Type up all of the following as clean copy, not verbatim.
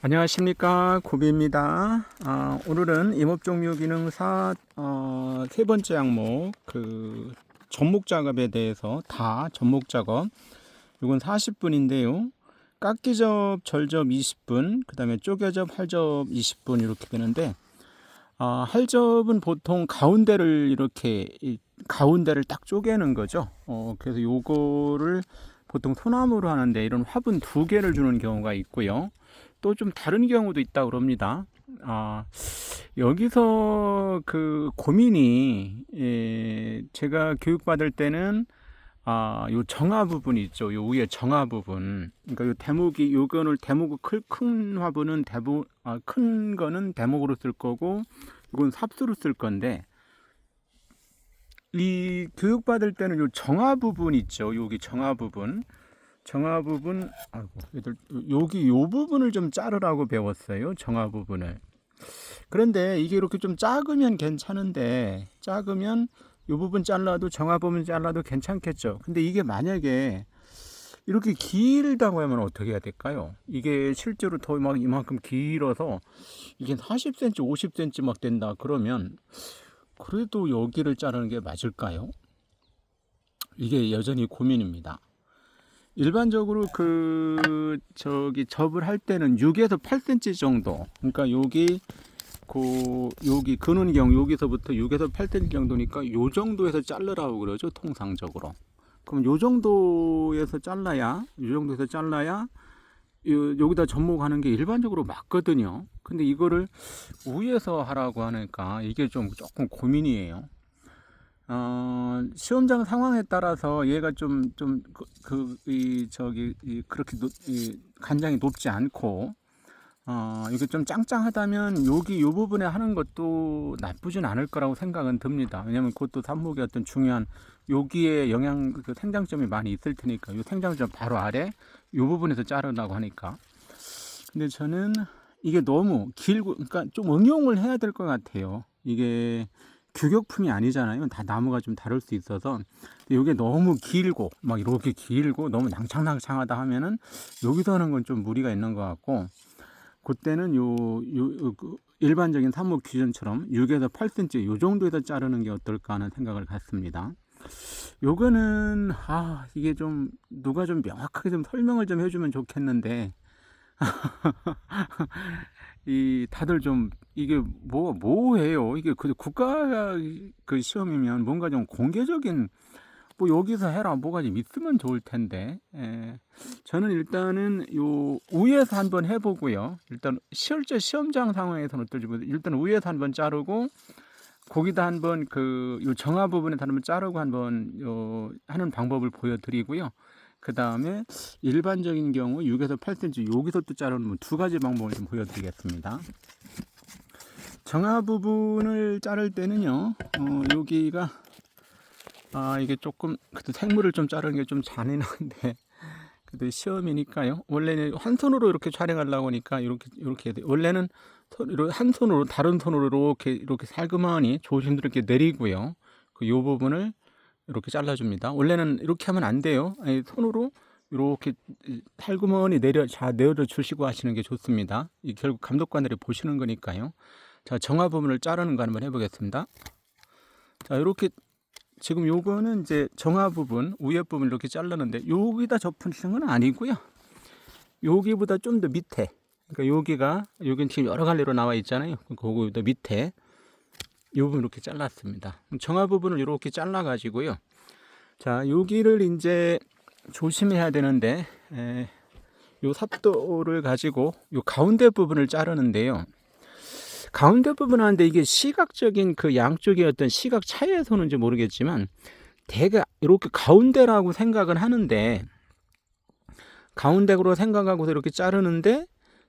안녕하십니까, 고비입니다. 오늘은 임업종류기능사 세 번째 항목 접목 작업에 대해서 다 접목 작업 이건 40분인데요. 깎기접, 절접 20분, 그 다음에 쪼개접, 할접 20분 이렇게 되는데, 할접은 보통 가운데를 가운데를 딱 쪼개는 거죠. 그래서 요거를 보통 소나무로 하는데 이런 화분 2개를 주는 경우가 있고요. 또 좀 다른 경우도 있다고 그럽니다. 여기서 그 고민이, 제가 교육받을 때는, 요 정화 부분 있죠. 요 위에 정화 부분. 그러니까 요 대목이, 요거를 대목을 큰 화분은 큰 거는 대목으로 쓸 거고, 이건 삽수로 쓸 건데, 이 교육받을 때는 요 정화 부분 있죠. 여기 정화 부분. 아이고, 여기 요 부분을 좀 자르라고 배웠어요. 정화 부분을. 그런데 이게 이렇게 좀 작으면 괜찮은데, 작으면 요 부분 잘라도, 정화 부분 잘라도 괜찮겠죠. 근데 이게 만약에 이렇게 길다고 하면 어떻게 해야 될까요? 이게 실제로 더 막 이만큼 길어서 이게 40cm, 50cm 막 된다 그러면 그래도 여기를 자르는 게 맞을까요? 이게 여전히 고민입니다. 일반적으로 접을 할 때는 6에서 8cm 정도. 그러니까 여기 근원경 여기서부터 6에서 8cm 정도니까 요 정도에서 자르라고 그러죠, 통상적으로. 그럼 요 정도에서 잘라야 여기다 접목하는 게 일반적으로 맞거든요. 근데 이거를 위에서 하라고 하니까 이게 조금 고민이에요. 시험장 상황에 따라서 얘가 그렇게 간장이 높지 않고, 이게 좀 짱짱하다면 요 부분에 하는 것도 나쁘진 않을 거라고 생각은 듭니다. 왜냐면 그것도 삽목의 어떤 중요한, 여기에 생장점이 많이 있을 테니까, 요 생장점 바로 아래 요 부분에서 자르라고 하니까. 근데 저는 이게 너무 길고, 그러니까 좀 응용을 해야 될 것 같아요. 이게 규격품이 아니잖아요. 다 나무가 좀 다를 수 있어서. 이게 너무 길고, 막 이렇게 길고, 너무 낭창낭창하다 하면은, 여기서 하는 건 좀 무리가 있는 것 같고, 그때는 일반적인 삽목 기준처럼 6에서 8cm 요 정도에서 자르는 게 어떨까 하는 생각을 갖습니다. 요거는, 이게 좀, 누가 좀 명확하게 좀 설명을 좀 해주면 좋겠는데, 다들 좀 이게 뭐해요? 이게 국가 시험이면 뭔가 좀 공개적인, 여기서 해라 뭐가 좀 있으면 좋을 텐데. 저는 일단은 요 위에서 한번 해보고요. 일단 실제 시험장 상황에서는 어떨지 모르겠어요. 일단 위에서 한번 자르고, 거기다 한번 요 정화 부분에 한번 자르고 한번 하는 방법을 보여드리고요. 그 다음에 일반적인 경우 6에서 8cm 여기서 또 자르는 2가지 방법을 좀 보여드리겠습니다. 정화 부분을 자를 때는요, 여기가, 이게 조금, 그래도 생물을 좀 자르는 게 좀 잔인한데, 그래도 시험이니까요. 원래는 한 손으로 이렇게 촬영하려고 하니까, 이렇게 해야 돼요. 원래는 한 손으로, 다른 손으로 이렇게 살그머니 조심스럽게 내리고요. 요 부분을 이렇게 잘라줍니다. 원래는 이렇게 하면 안 돼요. 손으로 이렇게 살그머니 내려 주시고 하시는 게 좋습니다. 결국 감독관들이 보시는 거니까요. 자, 정화 부분을 자르는 거 한번 해보겠습니다. 자, 이렇게 지금 요거는 이제 정화 부분, 위에 부분 이렇게 자르는데, 여기다 접히는 건 아니고요. 여기보다 좀 더 밑에, 그러니까 여긴 지금 여러 갈래로 나와 있잖아요. 그거보다 밑에 이 부분 이렇게 잘랐습니다. 정화 부분을 이렇게 잘라 가지고요. 자, 여기를 이제 조심해야 되는데, 요 삽도를 가지고 요 가운데 부분을 자르는데요. 가운데 부분 하는데 이게 시각적인 양쪽의 어떤 시각 차이에서는지 모르겠지만, 대가 이렇게 가운데라고 생각은 하는데, 가운데로 생각하고서 이렇게 자르는데,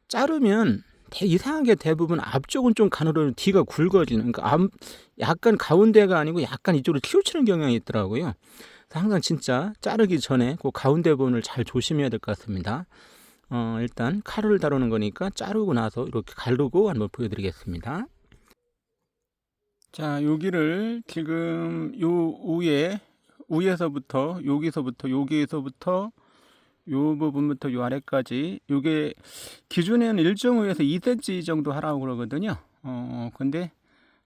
자르면 이상하게 대부분 앞쪽은 좀 가늘어요. 뒤가 굵어지는, 그러니까 약간 가운데가 아니고 약간 이쪽으로 튀어치는 경향이 있더라고요. 항상 진짜 자르기 전에 그 가운데 부분을 잘 조심해야 될 것 같습니다. 일단 칼을 다루는 거니까 자르고 나서 이렇게 가르고 한번 보여드리겠습니다. 자, 여기를 지금 요 위에서부터 여기서부터 요 부분부터 요 아래까지 요게 기준에는 1.5에서 2cm 정도 하라고 그러거든요. 근데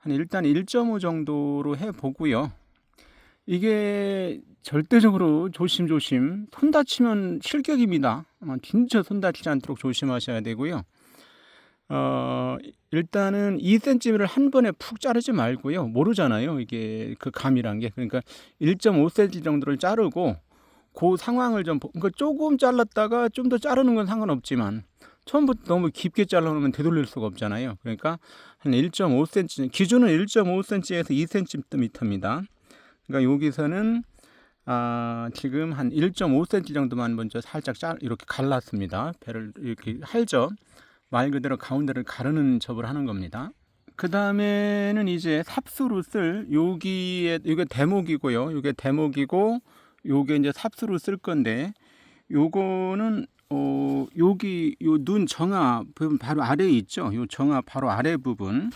일단 1.5 정도로 해 보고요. 이게 절대적으로 조심조심, 손 다치면 실격입니다. 진짜 손 다치지 않도록 조심하셔야 되고요. 일단은 2cm를 한 번에 푹 자르지 말고요. 모르잖아요, 이게 그 감이란 게. 그러니까 1.5cm 정도를 자르고 그 상황을 좀 그러니까 조금 잘랐다가 좀 더 자르는 건 상관없지만 처음부터 너무 깊게 잘라놓으면 되돌릴 수가 없잖아요. 그러니까 한 1.5cm, 기준은 1.5cm에서 2cm입니다. 그러니까 여기서는 지금 한 1.5cm 정도만 먼저 살짝 이렇게 갈랐습니다. 배를 이렇게 할접, 말 그대로 가운데를 가르는 접을 하는 겁니다. 그 다음에는 이제 삽수로 쓸 여기에 이게 대목이고요. 이게 대목이고 요게 이제 삽수로 쓸 건데 요거는 여기 요 눈 정화 부분 바로 아래에 있죠. 요 정화 바로 아래 부분.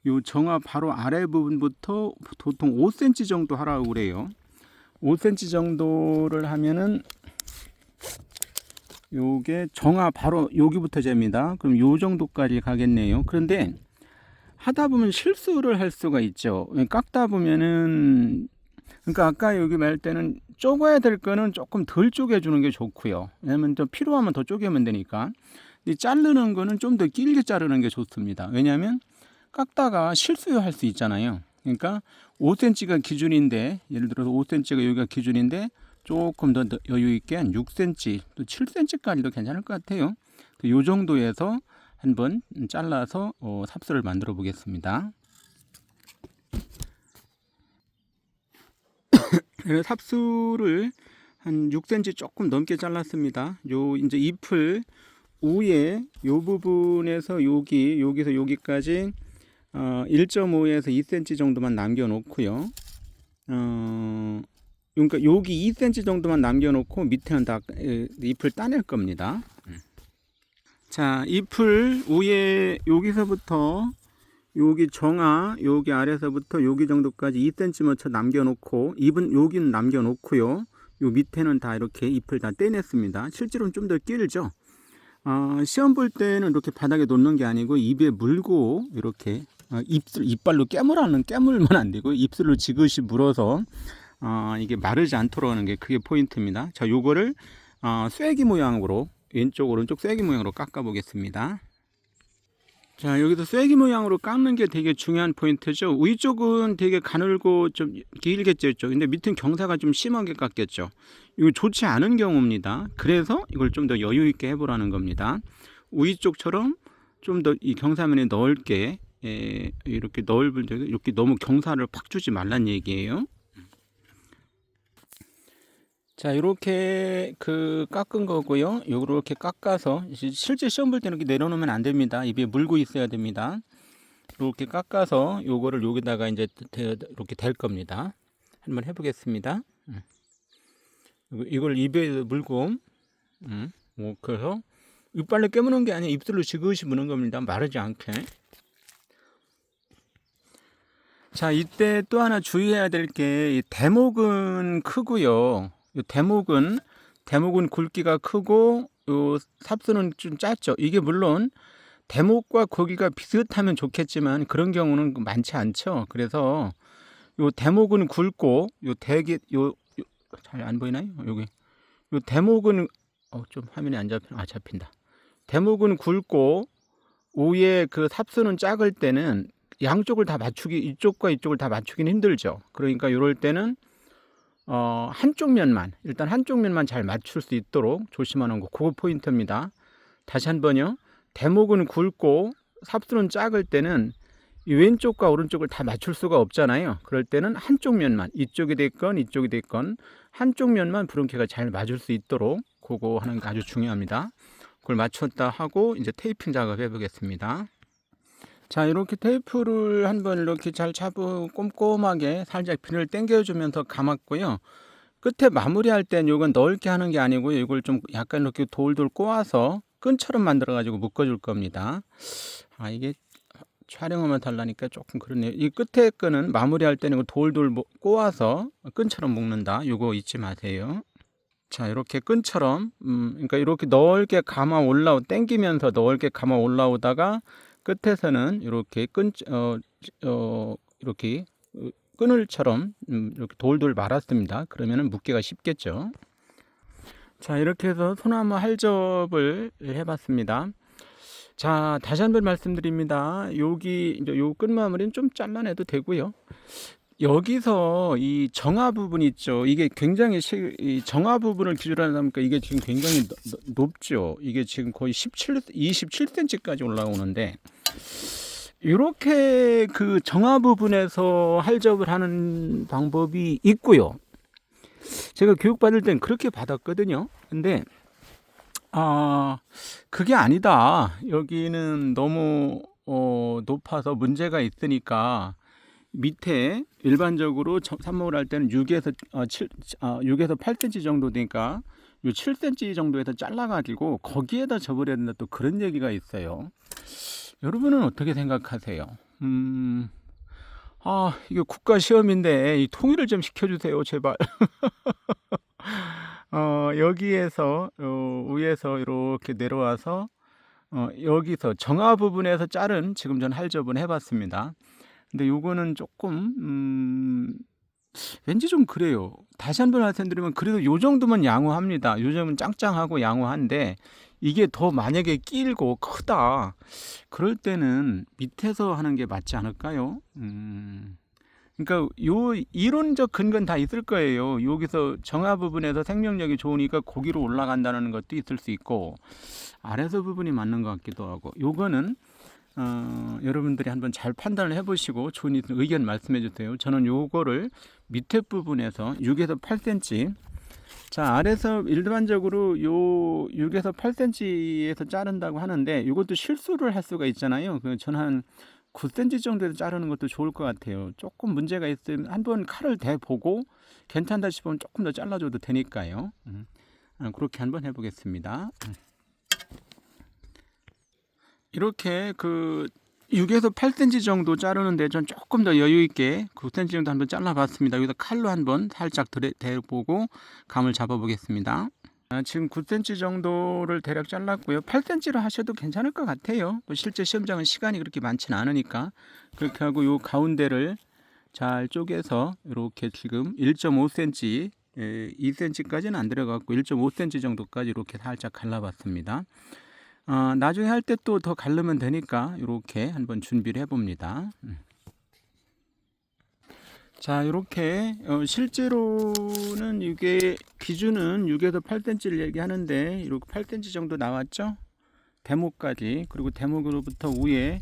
요 정화 바로 아래 부분부터 보통 5cm 정도 하라고 그래요. 5cm 정도를 하면은 요게 정화 바로 여기부터 잽니다. 그럼 요 정도까지 가겠네요. 그런데 하다 보면 실수를 할 수가 있죠. 깎다 보면은 그러니까 아까 여기 말 때는 쪼개야 될 거는 조금 덜 쪼개주는 게 좋고요. 왜냐면 또 필요하면 더 쪼개면 되니까. 근데 자르는 거는 좀 더 길게 자르는 게 좋습니다. 왜냐하면 깎다가 실수할 수 있잖아요. 그러니까 5cm가 기준인데 예를 들어서 5cm가 여기가 기준인데 조금 더 여유 있게 한 6cm 또 7cm까지도 괜찮을 것 같아요. 요 정도에서 한번 잘라서 삽수를 만들어 보겠습니다. 삽수를 한 6cm 조금 넘게 잘랐습니다. 요 이제 잎을 위에 요 부분에서 여기서 여기까지 1.5에서 2cm 정도만 남겨 놓고요. 그러니까 여기 2cm 정도만 남겨 놓고 밑에는 다 잎을 따낼 겁니다. 자, 잎을 위에 여기서부터 여기 정화 여기 아래서부터 여기 정도까지 2cm 맞춰 남겨 놓고 잎은 여기는 남겨 놓고요. 요 밑에는 다 이렇게 잎을 다 떼냈습니다. 실제로는 좀 더 길죠. 시험 볼 때는 이렇게 바닥에 놓는 게 아니고 입에 물고 이렇게 이빨로 깨물면 안 되고 입술로 지그시 물어서 이게 마르지 않도록 하는 게 그게 포인트입니다. 자, 요거를 쐐기 모양으로 왼쪽 오른쪽 쐐기 모양으로 깎아 보겠습니다. 자, 여기서 쐐기 모양으로 깎는 게 되게 중요한 포인트죠. 위쪽은 되게 가늘고 좀 길게 쪘죠. 근데 밑은 경사가 좀 심하게 깎였죠. 이거 좋지 않은 경우입니다. 그래서 이걸 좀 더 여유 있게 해보라는 겁니다. 위쪽처럼 좀 더 이 경사면에 넓게 이렇게 이렇게 너무 경사를 팍 주지 말란 얘기예요. 자, 이렇게 깎은 거고요. 이렇게 깎아서 실제 시험 볼 때는 이렇게 내려놓으면 안 됩니다. 입에 물고 있어야 됩니다. 이렇게 깎아서 요거를 여기다가 이제 이렇게 댈 겁니다. 한번 해보겠습니다. 이걸 입에 물고, 그래서 이빨로 깨무는 게 아니라 입술로 지그시 무는 겁니다. 마르지 않게. 자, 이때 또 하나 주의해야 될 게 대목은 크고요. 대목은 굵기가 크고 요 삽수는 좀 짧죠. 이게 물론 대목과 고기가 비슷하면 좋겠지만 그런 경우는 많지 않죠. 그래서 요 대목은 굵고 요 대기 잘 안 보이나요? 여기 요 대목은 좀 화면이 안 잡힌다. 대목은 굵고 위에 삽수는 작을 때는 양쪽을 다 맞추기 이쪽과 이쪽을 다 맞추기는 힘들죠. 그러니까 이럴 때는 한쪽 면만 일단 한쪽 면만 잘 맞출 수 있도록 조심하는 거 그거 포인트입니다. 다시 한번요. 대목은 굵고 삽수는 작을 때는 이 왼쪽과 오른쪽을 다 맞출 수가 없잖아요. 그럴 때는 한쪽 면만 이쪽이 됐건 이쪽이 됐건 한쪽 면만 브론케가 잘 맞을 수 있도록 그거 하는 게 아주 중요합니다. 그걸 맞췄다 하고 이제 테이핑 작업 해 보겠습니다. 자, 이렇게 테이프를 한번 이렇게 잘 잡고 꼼꼼하게 살짝 비늘 당겨주면서 감았고요. 끝에 마무리할 땐 이건 넓게 하는 게 아니고요. 이걸 좀 약간 이렇게 돌돌 꼬아서 끈처럼 만들어 가지고 묶어줄 겁니다. 이게 촬영하면 달라니까 조금 그러네요. 이 끝에 끈은 마무리할 때는 돌돌 꼬아서 끈처럼 묶는다. 이거 잊지 마세요. 자, 이렇게 끈처럼, 그러니까 이렇게 넓게 당기면서 넓게 감아 올라오다가 끝에서는 이렇게 이렇게 끈을처럼 이렇게 돌돌 말았습니다. 그러면은 묶기가 쉽겠죠. 자, 이렇게 해서 소나무 할접을 해봤습니다. 자, 다시 한번 말씀드립니다. 여기 이제 요 끝마무리는 좀 잘라내도 되고요. 여기서 이 정화 부분 있죠. 이게 굉장히 이 정화 부분을 기준으로 하니까 이게 지금 굉장히 높죠. 이게 지금 거의 27cm까지 올라오는데, 이렇게 그 정화 부분에서 할접을 하는 방법이 있고요. 제가 교육받을 땐 그렇게 받았거든요. 근데 그게 아니다. 여기는 너무 높아서 문제가 있으니까 밑에 일반적으로 삽목을 할 때는 6에서 8cm 정도 되니까 요 7cm 정도에서 잘라가지고 거기에다 접으려야 된다, 또 그런 얘기가 있어요. 여러분은 어떻게 생각하세요? 이게 국가 시험인데 이 통일을 좀 시켜주세요, 제발. 여기에서 위에서 이렇게 내려와서 여기서 정화 부분에서 자른 지금 전 할접은 해봤습니다. 근데 요거는 조금 왠지 좀 그래요. 다시 한번 말씀드리면 그래도 요 정도면 양호합니다. 요 정도면 짱짱하고 양호한데 이게 더 만약에 길고 크다, 그럴 때는 밑에서 하는 게 맞지 않을까요? 그러니까 요 이론적 근거는 다 있을 거예요. 여기서 정화 부분에서 생명력이 좋으니까 고기로 올라간다는 것도 있을 수 있고, 아래서 부분이 맞는 것 같기도 하고, 요거는 여러분들이 한번 잘 판단을 해보시고 좋은 의견 말씀해 주세요. 저는 요거를 밑에 부분에서 6에서 8cm, 자, 아래서 일반적으로 요 6에서 8cm에서 자른다고 하는데, 이것도 실수를 할 수가 있잖아요. 저는 한 9cm 정도에서 자르는 것도 좋을 것 같아요. 조금 문제가 있으면 한번 칼을 대보고 괜찮다 싶으면 조금 더 잘라줘도 되니까요. 그렇게 한번 해보겠습니다. 이렇게 6에서 8cm 정도 자르는데 전 조금 더 여유 있게 9cm 정도 한번 잘라봤습니다. 여기다 칼로 한번 살짝 대보고 감을 잡아보겠습니다. 지금 9cm 정도를 대략 잘랐고요. 8cm로 하셔도 괜찮을 것 같아요. 실제 시험장은 시간이 그렇게 많지는 않으니까. 그렇게 하고 요 가운데를 잘 쪼개서 이렇게 지금 1.5cm, 2cm까지는 안 들어갔고 1.5cm 정도까지 이렇게 살짝 갈라봤습니다. 나중에 할 때 또 더 갈르면 되니까 이렇게 한번 준비를 해봅니다. 자, 이렇게 실제로는 이게 기준은 6에서 8cm를 얘기하는데 이렇게 8cm 정도 나왔죠. 대목까지. 그리고 대목으로부터 위에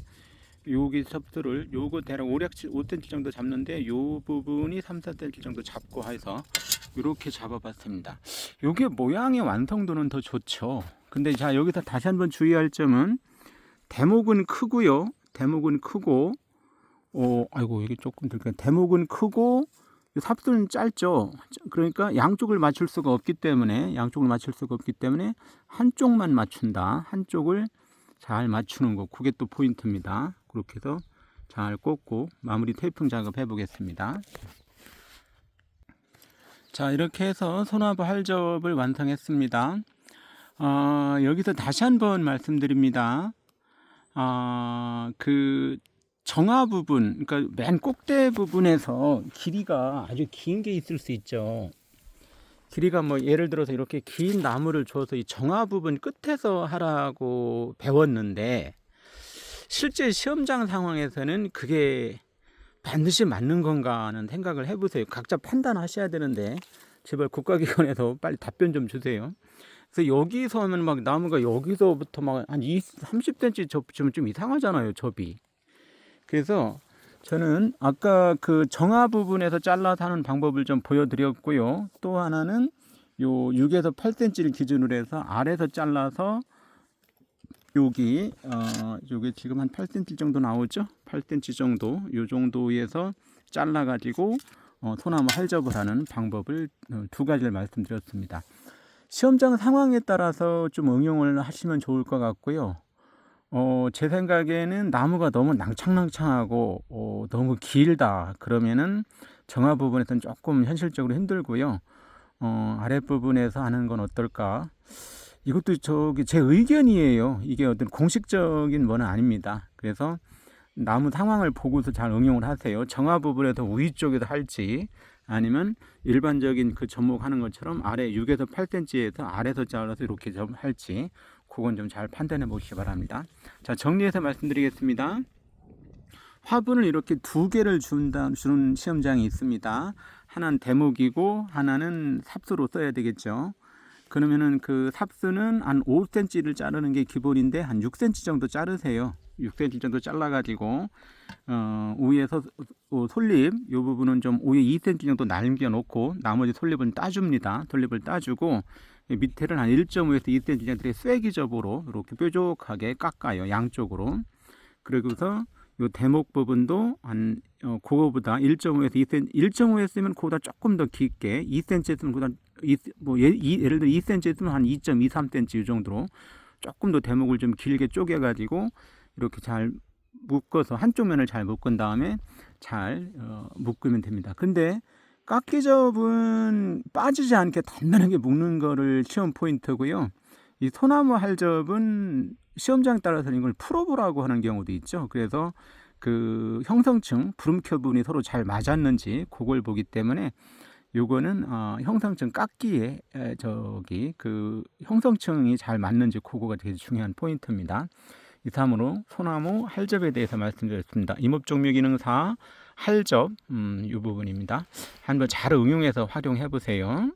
여기 섭수를 요거 대략 5cm 정도 잡는데 요 부분이 3, 4cm 정도 잡고 해서 이렇게 잡아봤습니다. 요게 모양의 완성도는 더 좋죠. 근데 자, 여기서 다시 한번 주의할 점은 대목은 크고요. 대목은 크고 아이고, 이게 조금 들까. 대목은 크고 삽수는 짧죠. 그러니까 양쪽을 맞출 수가 없기 때문에 한쪽만 맞춘다. 한쪽을 잘 맞추는 거, 그게 또 포인트입니다. 그렇게 해서 잘 꽂고 마무리 테이핑 작업 해 보겠습니다. 자, 이렇게 해서 소나무 할접을 완성했습니다. 여기서 다시 한번 말씀드립니다. 그 정화 부분, 그러니까 맨 꼭대 부분에서 길이가 아주 긴 게 있을 수 있죠. 길이가 뭐 예를 들어서 이렇게 긴 나무를 줘서 이 정화 부분 끝에서 하라고 배웠는데, 실제 시험장 상황에서는 그게 반드시 맞는 건가 하는 생각을 해보세요. 각자 판단하셔야 되는데 제발 국가기관에서 빨리 답변 좀 주세요. 그래서 여기서 하면 막 나무가 여기서부터 막 한 30cm 접으면 좀 이상하잖아요, 접이. 그래서 저는 아까 그 정화 부분에서 잘라서 하는 방법을 좀 보여드렸고요. 또 하나는 요 6에서 8cm를 기준으로 해서 아래에서 잘라서 여기 요게 지금 한 8cm 정도 나오죠. 8cm 정도, 요 정도에서 잘라 가지고 소나무 할접을 하는 방법을 두 가지를 말씀드렸습니다. 시험장 상황에 따라서 좀 응용을 하시면 좋을 것 같고요. 제 생각에는 나무가 너무 낭창낭창하고 너무 길다 그러면은 정화 부분에서는 조금 현실적으로 힘들고요. 아랫부분에서 하는 건 어떨까? 이것도 제 의견이에요. 이게 어떤 공식적인 뭐는 아닙니다. 그래서 나무 상황을 보고서 잘 응용을 하세요. 정화 부분에서 우위 쪽에서 할지 아니면 일반적인 그 접목하는 것처럼 아래 6에서 8cm에서 아래서 잘라서 이렇게 좀 할지 그건 좀 잘 판단해 보시기 바랍니다. 자, 정리해서 말씀드리겠습니다. 화분을 이렇게 두 개를 주는 시험장이 있습니다. 하나는 대목이고 하나는 삽수로 써야 되겠죠. 그러면은 그 삽수는 한 5cm를 자르는 게 기본인데 한 6cm 정도 자르세요. 6cm 정도 잘라가지고 위에서 솔잎 이 부분은 좀 위에 2cm 정도 남겨 놓고 나머지 솔잎은 따줍니다. 솔잎을 따주고 밑에를 한 1.5에서 2cm 정도의 쐐기접으로 이렇게 뾰족하게 깎아요. 양쪽으로. 그리고서 요 대목 부분도 한 그거보다 1.5에서 2cm, 1.5였으면 그보다 조금 더 깊게, 2cm였으면 그보다 예를 들어 2cm였으면 한 2.2, 3cm 이 정도로 조금 더 대목을 좀 길게 쪼개 가지고 이렇게 잘 묶어서 한쪽 면을 잘 묶은 다음에 잘 묶으면 됩니다. 근데 깎기접은 빠지지 않게 단단하게 묶는 거를 시험 포인트고요. 이 소나무 할접은 시험장 따라서 이걸 풀어보라고 하는 경우도 있죠. 그래서 그 형성층, 부름켜분이 서로 잘 맞았는지 그걸 보기 때문에 요거는 형성층 깎기에 그 형성층이 잘 맞는지 그거가 되게 중요한 포인트입니다. 이상으로 소나무 할접에 대해서 말씀드렸습니다. 임업종묘기능사 할접 이 부분입니다. 한번 잘 응용해서 활용해 보세요.